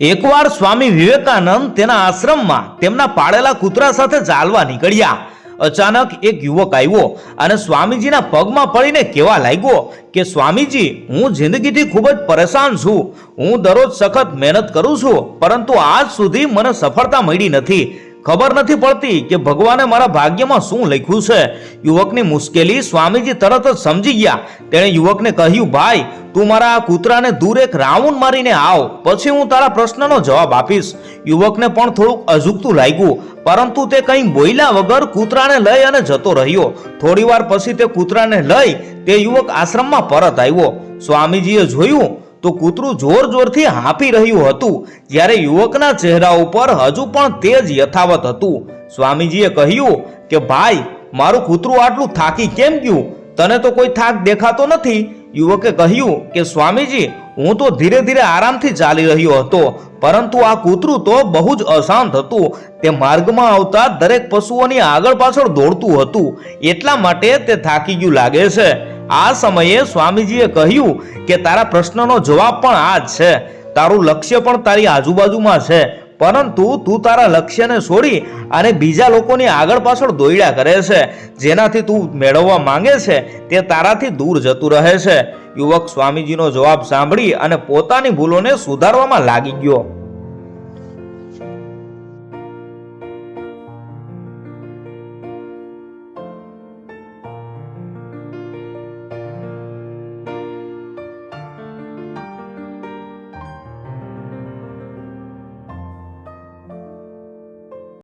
એકવાર સ્વામી વિવેકાનંદ તેના આશ્રમમાં તેમના પાળેલા કૂતરા સાથે ચાલવા નીકળ્યા. અચાનક એક યુવક આવ્યો અને સ્વામીજીના પગમાં પડીને કહેવા લાગ્યો કે સ્વામીજી, હું જિંદગીથી ખૂબ જ પરેશાન છું. હું દરરોજ સખત મહેનત કરું છું, પરંતુ આજ સુધી મને સફળતા મળી નથી. ખબર નથી પડતી કે ભગવાને મારા ભાગ્યમાં શું લખ્યું છે. યુવકની મુશ્કેલી સ્વામીજી તરત જ સમજી ગયા. તેણે યુવકને કહ્યું, ભાઈ, તું મારા આ કૂતરાને દૂર એક રાઉન્ડ મારીને આવ, પછી હું તારા પ્રશ્નનો જવાબ આપીશ. યુવકને પણ થોડુંક અજુગતું લાગ્યું, પરંતુ તે કંઈ બોલ્યા વગર કૂતરાને લઈ અને જતો રહ્યો. થોડી વાર પછી તે કૂતરાને લઈ તે યુવક આશ્રમમાં પરત આવ્યો. સ્વામીજીએ જોયું તો કૂતરું જોર જોરથી હાંફી રહ્યું હતું, જ્યારે યુવકના ચહેરા ઉપર હજુ પણ તેજ યથાવત હતું. સ્વામીજીએ કહ્યું કે ભાઈ, મારું કૂતરું આટલું થાકી કેમ ગયું? તને તો કોઈ થાક દેખાતો નથી. યુવકે કહ્યું કે સ્વામીજી, હું તો ધીરે ધીરે આરામથી ચાલી રહ્યો હતો, પરંતુ આ કૂતરું તો બહુ જ અશાંત હતું. તે માર્ગમાં આવતા દરેક પશુઓની આગળ પાછળ દોડતું હતું, એટલા માટે તે થાકી ગયું લાગે છે. આ સમયે સ્વામીજીએ કહ્યું કે તારા પ્રશ્નનો જવાબ પણ આ જ છે. તારું લક્ષ્ય પણ તારી આજુબાજુમાં છે, પરંતુ તું તારા લક્ષ્યને છોડી અને બીજા લોકોની આગળ પાછળ દોડ્યા કરે છે. જેનાથી તું મેળવવા માંગે છે તે તારાથી દૂર જતું રહે છે. યુવક સ્વામીજીનો જવાબ સાંભળી અને પોતાની ભૂલોને સુધારવામાં લાગી ગયો.